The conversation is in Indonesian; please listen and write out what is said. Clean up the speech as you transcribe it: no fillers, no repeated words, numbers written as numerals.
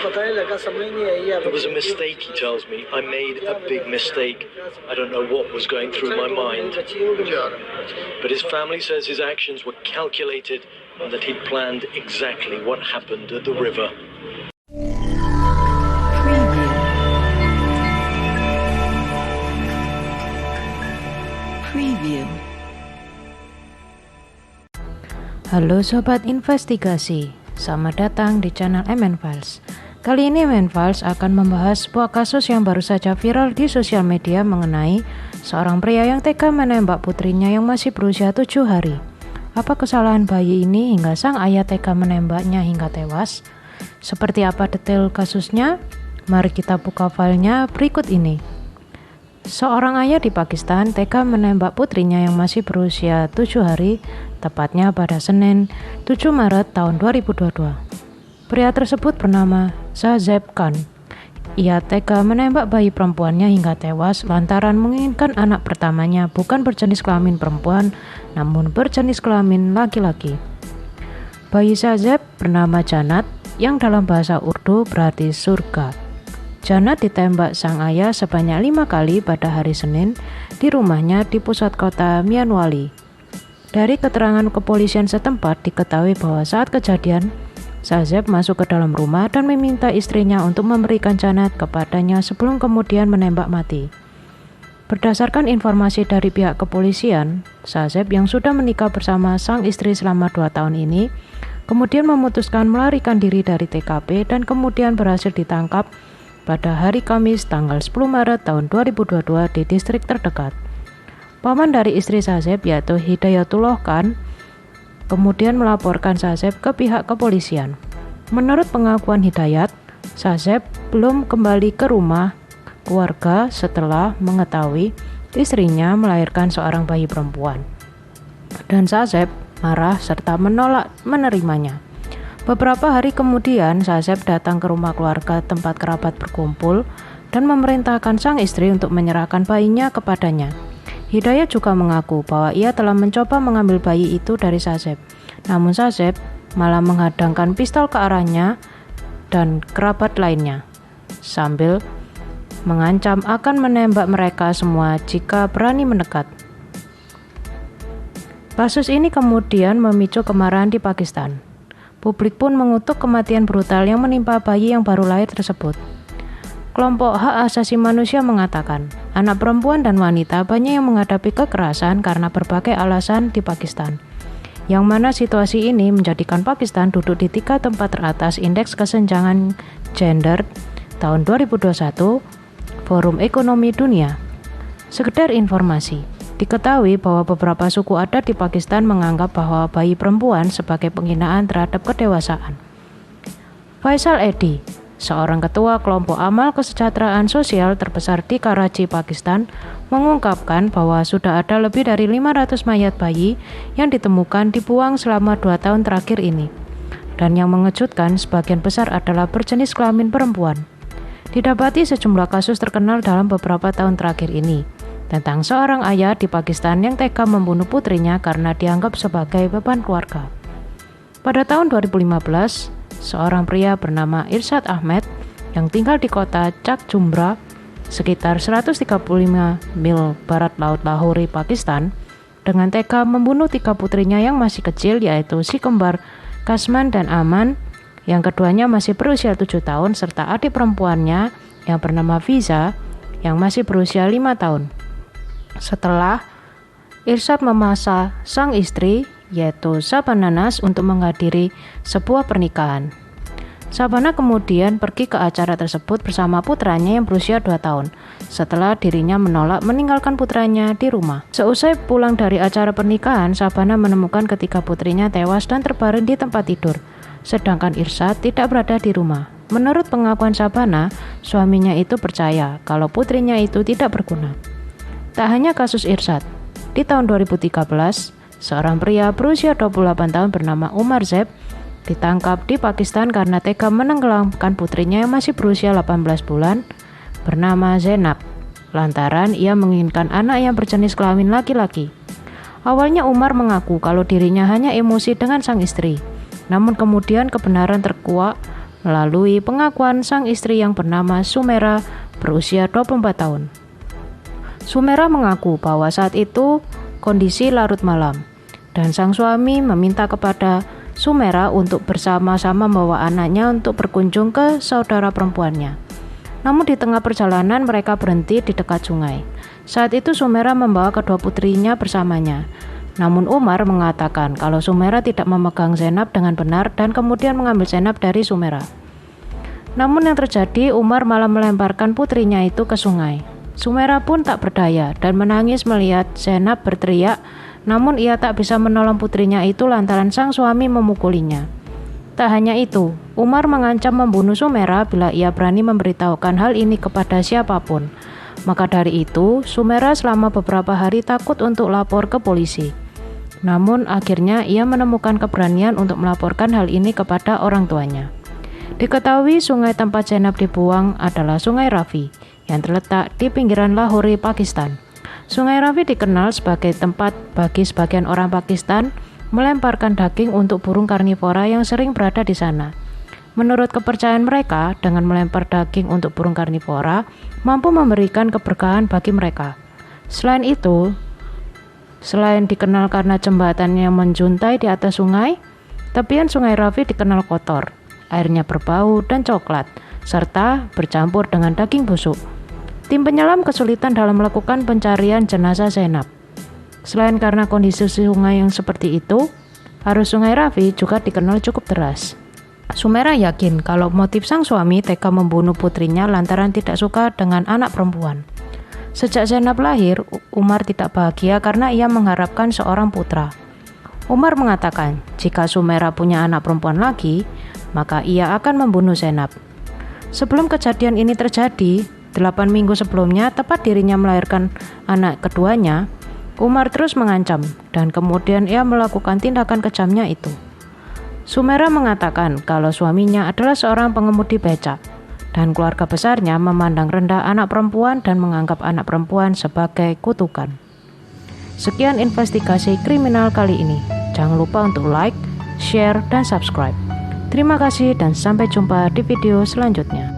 It was a mistake, he tells me. I made a big mistake. I don't know what was going through my mind. But his family says his actions were calculated and that he'd planned exactly what happened at the river. Preview. Halo Sobat Investigasi, selamat datang di channel MN Files. Kali ini MN Files akan membahas sebuah kasus yang baru saja viral di sosial media mengenai seorang pria yang tega menembak putrinya yang masih berusia 7 hari. Apa kesalahan bayi ini hingga sang ayah tega menembaknya hingga tewas? Seperti apa detail kasusnya? Mari kita buka filenya berikut ini. Seorang ayah di Pakistan tega menembak putrinya yang masih berusia 7 hari, tepatnya pada Senin 7 Maret tahun 2022. Pria tersebut bernama Shahzeb Khan. Ia tega menembak bayi perempuannya hingga tewas lantaran menginginkan anak pertamanya bukan berjenis kelamin perempuan, namun berjenis kelamin laki-laki. Bayi Shahzeb bernama Jannat, yang dalam bahasa Urdu berarti surga. Jannat ditembak sang ayah sebanyak 5 kali pada hari Senin di rumahnya di pusat kota Mianwali. Dari keterangan kepolisian setempat diketahui bahwa saat kejadian, Shahzeb masuk ke dalam rumah dan meminta istrinya untuk memberikan Jannat kepadanya sebelum kemudian menembak mati. Berdasarkan informasi dari pihak kepolisian, Shahzeb yang sudah menikah bersama sang istri selama 2 tahun ini, kemudian memutuskan melarikan diri dari TKP dan kemudian berhasil ditangkap pada hari Kamis tanggal 10 Maret tahun 2022 di distrik terdekat. Paman dari istri Shahzeb yaitu Hidayatullah Khan kemudian melaporkan Shahzeb ke pihak kepolisian. Menurut pengakuan Hidayat, Shahzeb belum kembali ke rumah keluarga setelah mengetahui istrinya melahirkan seorang bayi perempuan. Dan Shahzeb marah serta menolak menerimanya. Beberapa hari kemudian, Shahzeb datang ke rumah keluarga tempat kerabat berkumpul dan memerintahkan sang istri untuk menyerahkan bayinya kepadanya. Hidayat juga mengaku bahwa ia telah mencoba mengambil bayi itu dari Shahzeb. Namun Shahzeb malah menghadangkan pistol ke arahnya dan kerabat lainnya, sambil mengancam akan menembak mereka semua jika berani mendekat. Kasus ini kemudian memicu kemarahan di Pakistan. Publik pun mengutuk kematian brutal yang menimpa bayi yang baru lahir tersebut. Kelompok hak asasi manusia mengatakan, anak perempuan dan wanita banyak yang menghadapi kekerasan karena berbagai alasan di Pakistan, yang mana situasi ini menjadikan Pakistan duduk di 3 tempat teratas indeks kesenjangan gender tahun 2021 Forum Ekonomi Dunia. Sekedar informasi, diketahui bahwa beberapa suku adat di Pakistan menganggap bahwa bayi perempuan sebagai penghinaan terhadap kedewasaan. Faisal Edi, seorang ketua kelompok amal kesejahteraan sosial terbesar di Karachi, Pakistan, mengungkapkan bahwa sudah ada lebih dari 500 mayat bayi yang ditemukan dibuang selama 2 tahun terakhir ini. Dan yang mengejutkan, sebagian besar adalah berjenis kelamin perempuan. Didapati sejumlah kasus terkenal dalam beberapa tahun terakhir ini tentang seorang ayah di Pakistan yang tega membunuh putrinya karena dianggap sebagai beban keluarga. Pada tahun 2015, seorang pria bernama Irshad Ahmed yang tinggal di kota Chakjumbra, sekitar 135 mil barat laut Lahore, Pakistan, dengan tega membunuh 3 putrinya yang masih kecil, yaitu si kembar Kasman dan Aman, yang keduanya masih berusia 7 tahun, serta adik perempuannya yang bernama Fiza, yang masih berusia 5 tahun. Setelah Irshad memaksa sang istri yaitu Shabana Nas untuk menghadiri sebuah pernikahan. Shabana kemudian pergi ke acara tersebut bersama putranya yang berusia 2 tahun setelah dirinya menolak meninggalkan putranya di rumah. Seusai pulang dari acara pernikahan, Shabana menemukan ketiga putrinya tewas dan terbaring di tempat tidur, sedangkan Irshad tidak berada di rumah. Menurut pengakuan Shabana, suaminya itu percaya kalau putrinya itu tidak berguna. Tak hanya kasus Irshad, di tahun 2013, seorang pria berusia 28 tahun bernama Umar Zeb ditangkap di Pakistan karena tega menenggelamkan putrinya yang masih berusia 18 bulan bernama Zainab, lantaran ia menginginkan anak yang berjenis kelamin laki-laki. Awalnya Umar mengaku kalau dirinya hanya emosi dengan sang istri, namun kemudian kebenaran terkuak melalui pengakuan sang istri yang bernama Sumera berusia 24 tahun. Sumera mengaku bahwa saat itu kondisi larut malam dan sang suami meminta kepada Sumera untuk bersama-sama membawa anaknya untuk berkunjung ke saudara perempuannya. Namun di tengah perjalanan mereka berhenti di dekat sungai. Saat itu Sumera membawa kedua putrinya bersamanya. Namun Umar mengatakan kalau Sumera tidak memegang Zainab dengan benar dan kemudian mengambil Zainab dari Sumera. Namun yang terjadi, Umar malah melemparkan putrinya itu ke sungai. Sumera pun tak berdaya dan menangis melihat Zainab berteriak, namun ia tak bisa menolong putrinya itu lantaran sang suami memukulinya. Tak hanya itu, Umar mengancam membunuh Sumera bila ia berani memberitahukan hal ini kepada siapapun. Maka dari itu, Sumera selama beberapa hari takut untuk lapor ke polisi. Namun akhirnya ia menemukan keberanian untuk melaporkan hal ini kepada orang tuanya. Diketahui sungai tempat Zainab dibuang adalah Sungai Ravi yang terletak di pinggiran Lahore, Pakistan. Sungai Ravi dikenal sebagai tempat bagi sebagian orang Pakistan melemparkan daging untuk burung karnivora yang sering berada di sana. Menurut kepercayaan mereka, dengan melempar daging untuk burung karnivora mampu memberikan keberkahan bagi mereka. Selain itu, selain dikenal karena jembatannya menjuntai di atas sungai, tepian Sungai Ravi dikenal kotor, airnya berbau dan coklat, serta bercampur dengan daging busuk. Tim penyelam kesulitan dalam melakukan pencarian jenazah Zainab. Selain karena kondisi sungai yang seperti itu, arus Sungai Ravi juga dikenal cukup deras. Sumera yakin kalau motif sang suami tega membunuh putrinya lantaran tidak suka dengan anak perempuan. Sejak Zainab lahir, Umar tidak bahagia karena ia mengharapkan seorang putra. Umar mengatakan, jika Sumera punya anak perempuan lagi, maka ia akan membunuh Zainab. Sebelum kejadian ini terjadi, 8 minggu sebelumnya, tepat dirinya melahirkan anak keduanya, Umar terus mengancam dan kemudian ia melakukan tindakan kejamnya itu. Sumera mengatakan kalau suaminya adalah seorang pengemudi becak dan keluarga besarnya memandang rendah anak perempuan dan menganggap anak perempuan sebagai kutukan. Sekian investigasi kriminal kali ini. Jangan lupa untuk like, share, dan subscribe. Terima kasih dan sampai jumpa di video selanjutnya.